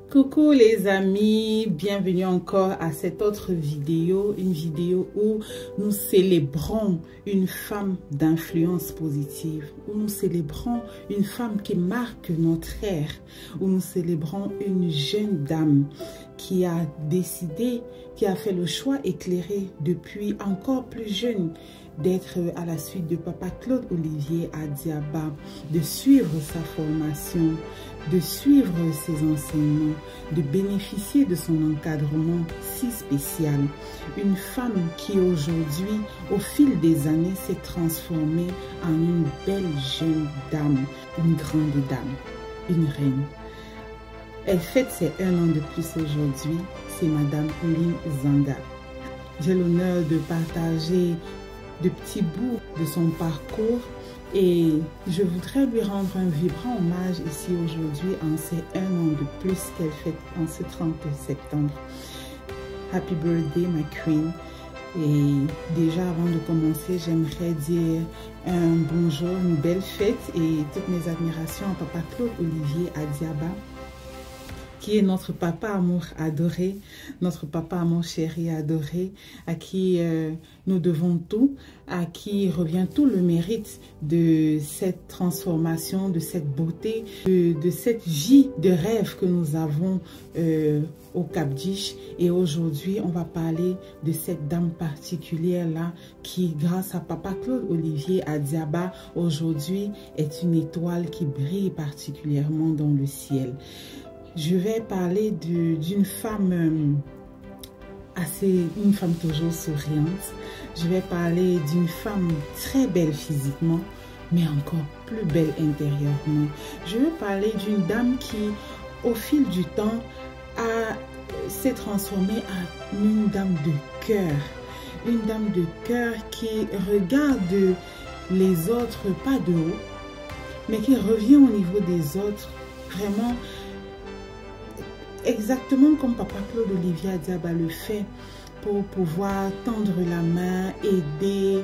Coucou les amis, bienvenue encore à cette autre vidéo, une vidéo où nous célébrons une femme d'influence positive, où nous célébrons une femme qui marque notre ère, où nous célébrons une jeune dame qui a décidé, qui a fait le choix éclairé depuis encore plus jeune d'être à la suite de Papa Claude Olivier Adiaba, de suivre sa formation, de suivre ses enseignements, de bénéficier de son encadrement si spécial. Une femme qui aujourd'hui, au fil des années, s'est transformée en une belle jeune dame, une grande dame, une reine. Elle fête ses 1 an de plus aujourd'hui, c'est Madame Pauline Zanga. J'ai l'honneur de partager de petits bouts de son parcours et je voudrais lui rendre un vibrant hommage ici aujourd'hui en ces 1 an de plus qu'elle fête en ce 30 septembre. Happy birthday ma queen. Et déjà avant de commencer, j'aimerais dire un bonjour, une belle fête et toutes mes admirations à Papa Claude Olivier Adiaba, qui est notre papa amour adoré, notre papa amour chéri adoré, à qui nous devons tout, à qui revient tout le mérite de cette transformation, de cette beauté, de cette vie de rêve que nous avons au Cap-Diche. Et aujourd'hui, on va parler de cette dame particulière-là qui, grâce à Papa Claude Olivier Adiaba, aujourd'hui est une étoile qui brille particulièrement dans le ciel. Je vais parler d'une femme une femme toujours souriante. Je vais parler d'une femme très belle physiquement, mais encore plus belle intérieurement. Je vais parler d'une dame qui, au fil du temps, s'est transformée en une dame de cœur. Une dame de cœur qui regarde les autres, pas de haut, mais qui revient au niveau des autres, vraiment exactement comme Papa Claude Olivier Adiaba le fait, pour pouvoir tendre la main, aider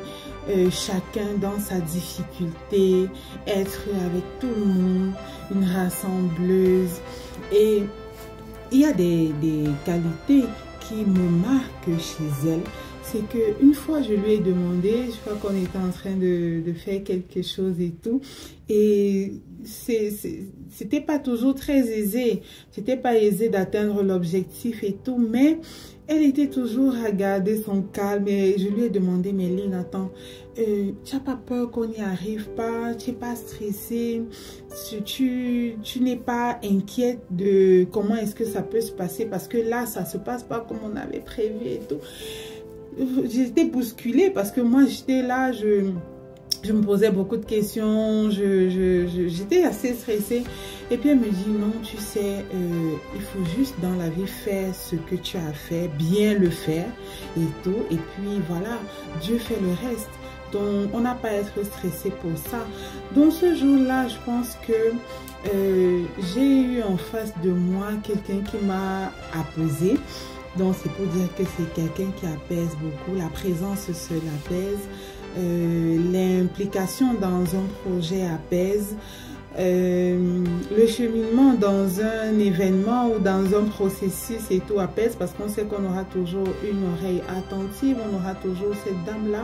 chacun dans sa difficulté, être avec tout le monde, une rassembleuse. Et il y a des qualités qui me marquent chez elle. C'est qu'une fois, je lui ai demandé, je crois qu'on était en train de faire quelque chose et tout, et c'était pas toujours très aisé, c'était pas aisé d'atteindre l'objectif et tout, mais elle était toujours à garder son calme. Et je lui ai demandé, mais Lynn, attends, tu n'as pas peur qu'on n'y arrive pas, tu n'es pas stressée, tu n'es pas inquiète de comment est-ce que ça peut se passer, parce que là, ça se passe pas comme on avait prévu et tout. J'étais bousculée parce que moi j'étais là, je me posais beaucoup de questions, j'étais assez stressée. Et puis elle me dit non, tu sais, il faut juste dans la vie faire ce que tu as fait, bien le faire et tout. Et puis voilà, Dieu fait le reste. Donc on n'a pas à être stressé pour ça. Donc ce jour-là, je pense que j'ai eu en face de moi quelqu'un qui m'a apaisée. Donc c'est pour dire que c'est quelqu'un qui apaise beaucoup. La présence seule apaise. L'implication dans un projet apaise. Le cheminement dans un événement ou dans un processus et tout apaise, parce qu'on sait qu'on aura toujours une oreille attentive, on aura toujours cette dame-là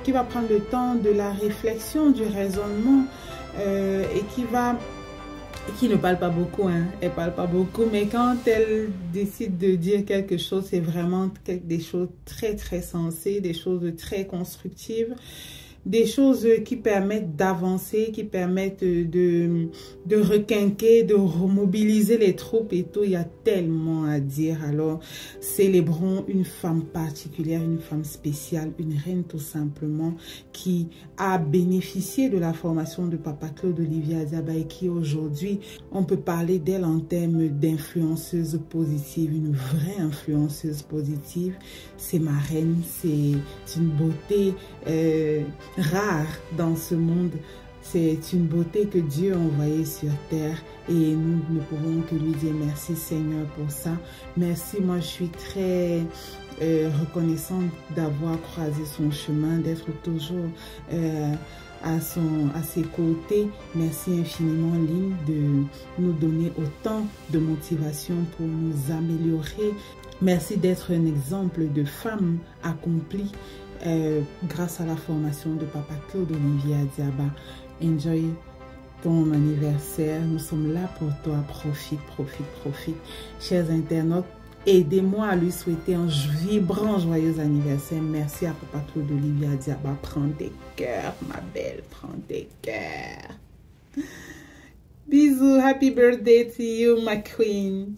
qui va prendre le temps de la réflexion, du raisonnement et qui ne parle pas beaucoup, hein. Elle parle pas beaucoup, mais quand elle décide de dire quelque chose, c'est vraiment des choses très très sensées, des choses très constructives, des choses qui permettent d'avancer, qui permettent de requinquer, de remobiliser les troupes et tout. Il y a tellement à dire. Alors, célébrons une femme particulière, une femme spéciale, une reine tout simplement, qui a bénéficié de la formation de Papa Claude Olivier Adiaba et qui aujourd'hui, on peut parler d'elle en termes d'influenceuse positive, une vraie influenceuse positive. C'est ma reine, c'est une beauté rare dans ce monde. C'est une beauté que Dieu a envoyée sur terre et nous ne pouvons que lui dire merci Seigneur pour ça. Merci, moi je suis très reconnaissante d'avoir croisé son chemin, d'être toujours à ses côtés. Merci infiniment, Lynn, de nous donner autant de motivation pour nous améliorer. Merci d'être un exemple de femme accomplie grâce à la formation de Papa Claude Olivier Adiaba. Enjoy ton anniversaire. Nous sommes là pour toi. Profite, profite, profite. Chers internautes, aidez-moi à lui souhaiter un vibrant joyeux anniversaire. Merci à Papa Claude Olivier Adiaba. Prends des cœurs, ma belle. Prends des cœurs. Bisous. Happy birthday to you, my queen.